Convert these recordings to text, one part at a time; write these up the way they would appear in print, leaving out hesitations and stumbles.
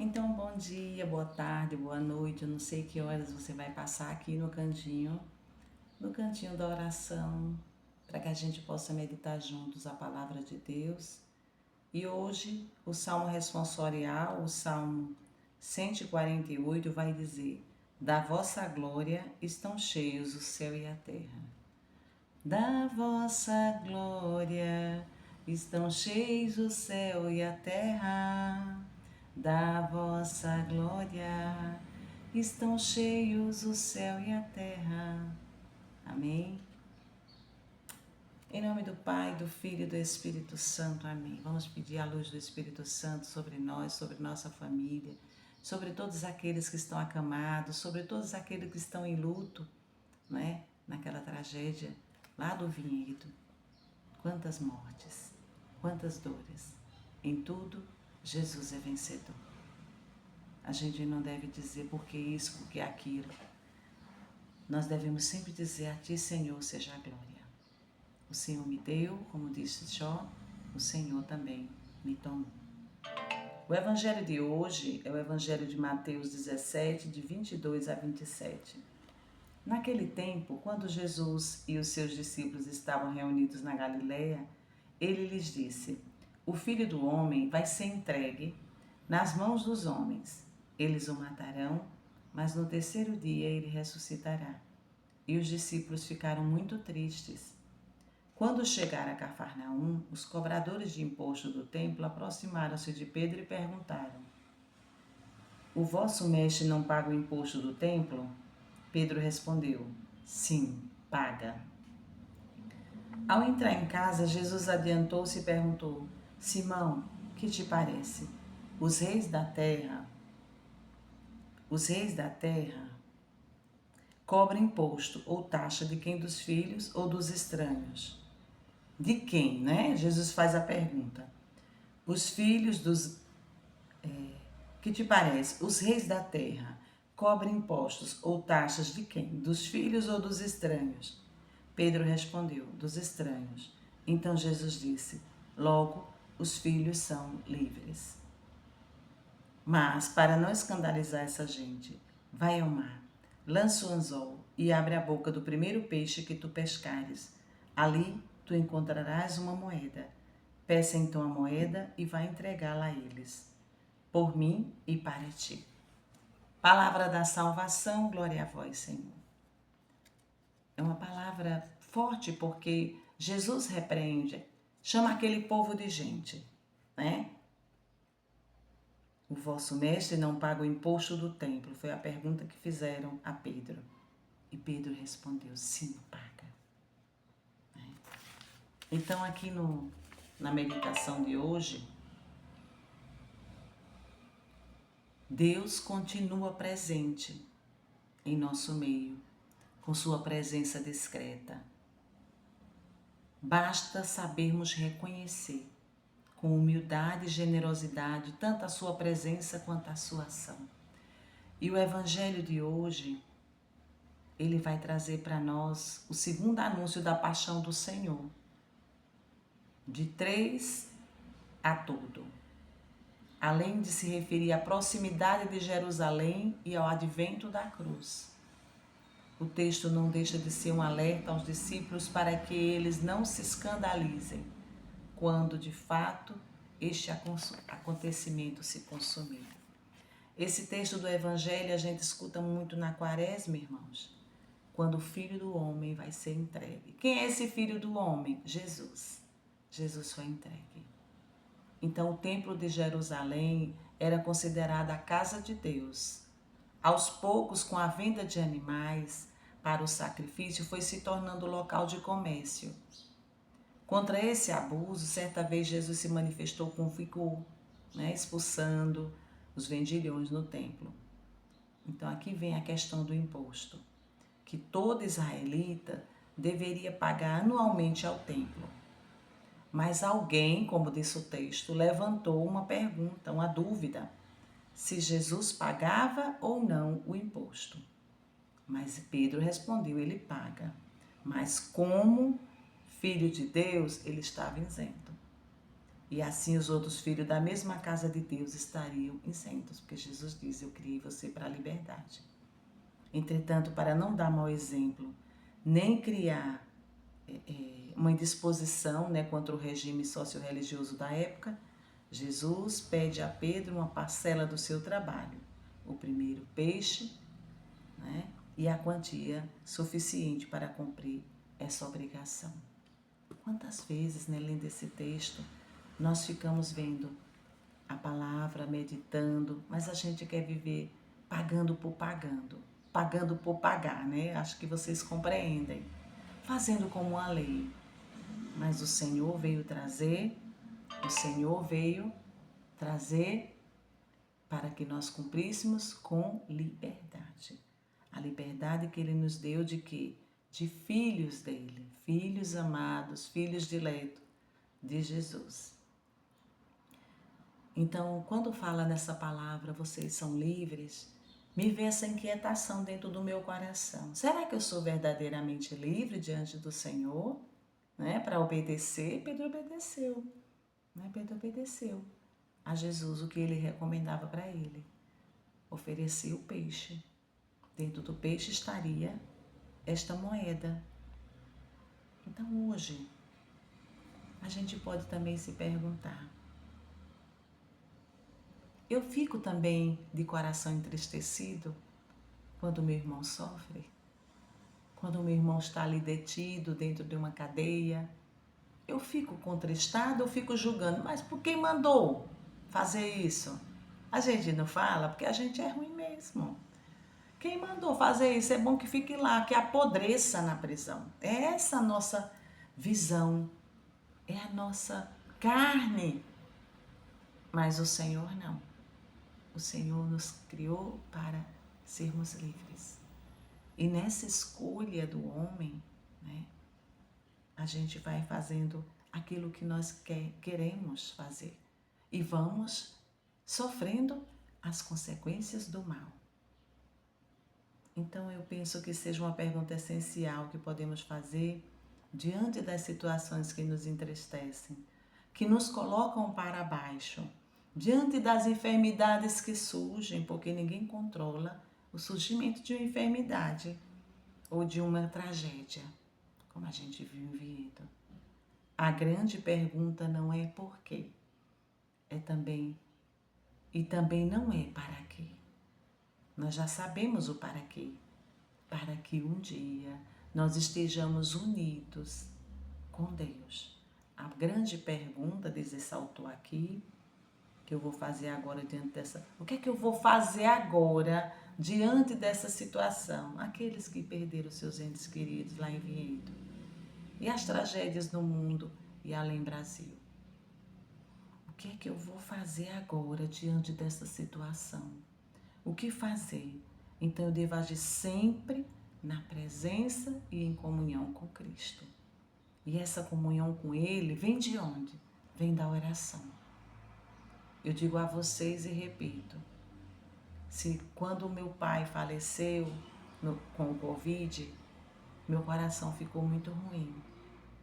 Então, bom dia, boa tarde, boa noite. Eu não sei que horas você vai passar aqui no cantinho da oração, para que a gente possa meditar juntos a palavra de Deus. E hoje, o Salmo responsorial, o Salmo 148, vai dizer: Da vossa glória estão cheios o céu e a terra. Da vossa glória estão cheios o céu e a terra. Da vossa glória estão cheios o céu e a terra. Amém? Em nome do Pai, do Filho e do Espírito Santo. Amém. Vamos pedir a luz do Espírito Santo sobre nós, sobre nossa família, sobre todos aqueles que estão acamados, sobre todos aqueles que estão em luto, né? Naquela tragédia lá do vinhedo. Quantas mortes, quantas dores. Em tudo, Jesus é vencedor. A gente não deve dizer porque isso, porque aquilo. Nós devemos sempre dizer: a Ti, Senhor, seja a glória. O Senhor me deu, como disse Jó, o Senhor também me tomou. O evangelho de hoje é o evangelho de Mateus 17, de 22 a 27. Naquele tempo, quando Jesus e os seus discípulos estavam reunidos na Galiléia, ele lhes disse: O Filho do Homem vai ser entregue nas mãos dos homens. Eles o matarão, mas no terceiro dia ele ressuscitará. E os discípulos ficaram muito tristes. Quando chegaram a Cafarnaum, os cobradores de imposto do templo aproximaram-se de Pedro e perguntaram: O vosso mestre não paga o imposto do templo? Pedro respondeu: Sim, paga. Ao entrar em casa, Jesus adiantou-se e perguntou: Simão, que te parece? Os reis da terra, os reis da terra cobram imposto ou taxa de quem dos filhos ou dos estranhos? De quem, né? Jesus faz a pergunta. Os filhos dos... que te parece? Os reis da terra cobram impostos ou taxas de quem? Dos filhos ou dos estranhos? Pedro respondeu: Dos estranhos. Então Jesus disse: Logo, os filhos são livres. Mas, para não escandalizar essa gente, vai ao mar, lança o anzol e abre a boca do primeiro peixe que tu pescares. Ali tu encontrarás uma moeda. Peça então a moeda e vai entregá-la a eles. Por mim e para ti. Palavra da salvação, glória a vós, Senhor. É uma palavra forte porque Jesus repreende, chama aquele povo de gente, né? O vosso mestre não paga o imposto do templo? Foi a pergunta que fizeram a Pedro. E Pedro respondeu: sim, paga. Então, aqui na meditação de hoje, Deus continua presente em nosso meio, com sua presença discreta. Basta sabermos reconhecer, com humildade e generosidade, tanto a sua presença quanto a sua ação. E o evangelho de hoje, ele vai trazer para nós o segundo anúncio da paixão do Senhor, de 3 a todo. Além de se referir à proximidade de Jerusalém e ao advento da cruz. O texto não deixa de ser um alerta aos discípulos para que eles não se escandalizem quando, de fato, este acontecimento se consumir. Esse texto do Evangelho a gente escuta muito na Quaresma, irmãos, quando o Filho do Homem vai ser entregue. Quem é esse Filho do Homem? Jesus. Jesus foi entregue. Então, o Templo de Jerusalém era considerado a casa de Deus. Aos poucos, com a venda de animais para o sacrifício, foi se tornando local de comércio. Contra esse abuso, certa vez Jesus se manifestou com vigor, expulsando os vendilhões no templo. Então, aqui vem a questão do imposto, que todo israelita deveria pagar anualmente ao templo. Mas alguém, como disse o texto, levantou uma pergunta, uma dúvida, se Jesus pagava ou não o imposto. Mas Pedro respondeu: ele paga. Mas como filho de Deus, ele estava isento. E assim os outros filhos da mesma casa de Deus estariam isentos, porque Jesus diz: eu criei você para a liberdade. Entretanto, para não dar mau exemplo, nem criar uma indisposição, né, contra o regime socio-religioso da época, Jesus pede a Pedro uma parcela do seu trabalho, o primeiro peixe, né, e a quantia suficiente para cumprir essa obrigação. Quantas vezes, né, lendo esse texto, nós ficamos vendo a palavra, meditando, mas a gente quer viver pagando por pagar, né? Acho que vocês compreendem. Fazendo como a lei. Mas o Senhor veio trazer para que nós cumpríssemos com liberdade. A liberdade que Ele nos deu de quê? De filhos dele, filhos amados, filhos diletos de Jesus. Então, quando fala nessa palavra, vocês são livres, me vê essa inquietação dentro do meu coração. Será que eu sou verdadeiramente livre diante do Senhor? Né? Para obedecer, Pedro obedeceu. Né? Pedro obedeceu a Jesus, o que ele recomendava para ele. Oferecia o peixe. Dentro do peixe estaria esta moeda. Então, hoje, a gente pode também se perguntar: eu fico também de coração entristecido quando meu irmão sofre? Quando meu irmão está ali detido dentro de uma cadeia? Eu fico contristado, eu fico julgando, mas por quem mandou fazer isso? A gente não fala porque a gente é ruim mesmo. Quem mandou fazer isso? É bom que fique lá, que apodreça na prisão. É essa a nossa visão, é a nossa carne. Mas o Senhor não. O Senhor nos criou para sermos livres. E nessa escolha do homem, né, a gente vai fazendo aquilo que nós queremos fazer. E vamos sofrendo as consequências do mal. Então eu penso que seja uma pergunta essencial que podemos fazer diante das situações que nos entristecem, que nos colocam para baixo, diante das enfermidades que surgem, porque ninguém controla o surgimento de uma enfermidade ou de uma tragédia, como a gente viu em Viedo. A grande pergunta não é por quê, é também, e também não é para quê. Nós já sabemos o para quê. Para que um dia nós estejamos unidos com Deus. A grande pergunta, diz esse autor aqui, que eu vou fazer agora diante dessa... O que é que eu vou fazer agora diante dessa situação? Aqueles que perderam seus entes queridos lá em Vinhedo. E as tragédias no mundo e além Brasil. O que é que eu vou fazer agora diante dessa situação? O que fazer? Então eu devo agir sempre na presença e em comunhão com Cristo. E essa comunhão com Ele vem de onde? Vem da oração. Eu digo a vocês e repito, se quando o meu pai faleceu com o Covid, meu coração ficou muito ruim.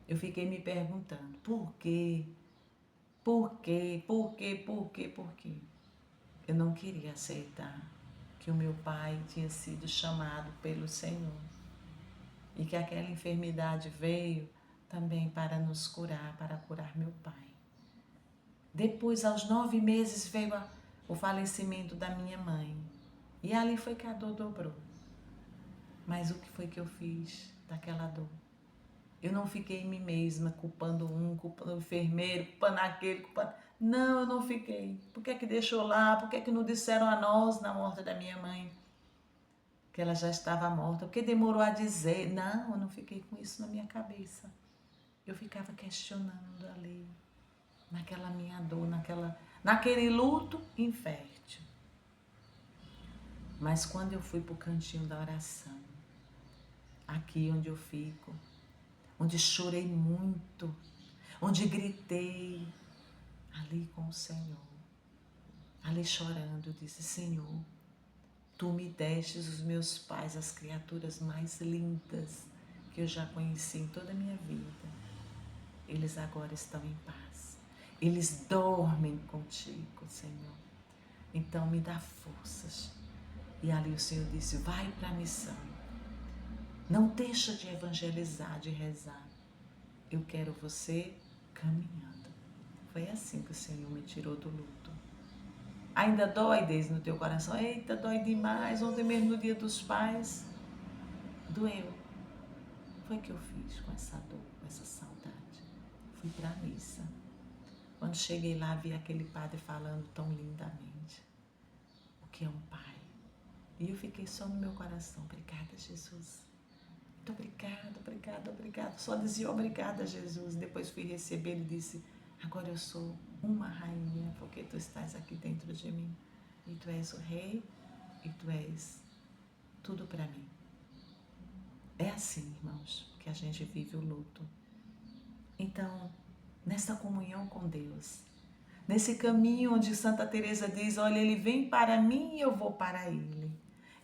Eu fiquei me perguntando, por quê? Por quê? Por quê? Por quê? Por quê? Eu não queria aceitar que o meu pai tinha sido chamado pelo Senhor e que aquela enfermidade veio também para nos curar, para curar meu pai. Depois, aos 9 meses, veio o falecimento da minha mãe e ali foi que a dor dobrou. Mas o que foi que eu fiz daquela dor? Eu não fiquei em mim mesma culpando um, culpando o enfermeiro, culpando aquele, culpando... Não, eu não fiquei. Por que é que deixou lá? Por que é que não disseram a nós na morte da minha mãe que ela já estava morta? Por que demorou a dizer? Não, eu não fiquei com isso na minha cabeça. Eu ficava questionando ali, naquela minha dor, naquele luto infértil. Mas quando eu fui para o cantinho da oração, aqui onde eu fico, onde chorei muito, onde gritei, ali com o Senhor, ali chorando, eu disse, Senhor, Tu me destes os meus pais, as criaturas mais lindas que eu já conheci em toda a minha vida. Eles agora estão em paz. Eles dormem contigo, Senhor. Então me dá forças. E ali o Senhor disse, vai para a missão. Não deixa de evangelizar, de rezar. Eu quero você caminhando. Foi assim que o Senhor me tirou do luto. Ainda dói, Deise, no teu coração? Eita, dói demais. Ontem mesmo no Dia dos Pais, doeu. Foi o que eu fiz com essa dor, com essa saudade. Fui para a missa. Quando cheguei lá, vi aquele padre falando tão lindamente o que é um pai. E eu fiquei só no meu coração. Obrigada, Jesus. Muito obrigada, obrigada, obrigada. Só dizia obrigada, Jesus. Depois fui receber, ele disse, agora eu sou uma rainha, porque tu estás aqui dentro de mim. E tu és o rei, e tu és tudo para mim. É assim, irmãos, que a gente vive o luto. Então, nessa comunhão com Deus, nesse caminho onde Santa Teresa diz, olha, ele vem para mim e eu vou para ele.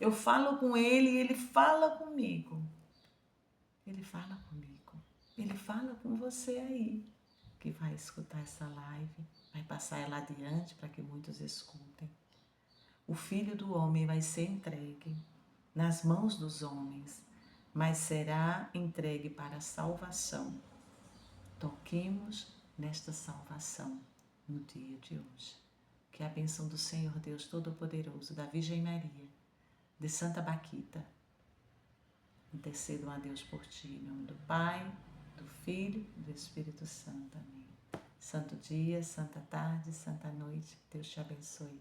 Eu falo com ele e ele fala comigo. Ele fala comigo. Ele fala com você aí, que vai escutar essa live, vai passar ela adiante para que muitos escutem. O Filho do Homem vai ser entregue nas mãos dos homens, mas será entregue para a salvação. Toquemos nesta salvação no dia de hoje. Que a bênção do Senhor Deus Todo-Poderoso, da Virgem Maria, de Santa Baquita, intercedam a Deus por ti, em nome do Pai, do Filho e do Espírito Santo. Amém. Santo dia, santa tarde, santa noite. Deus te abençoe.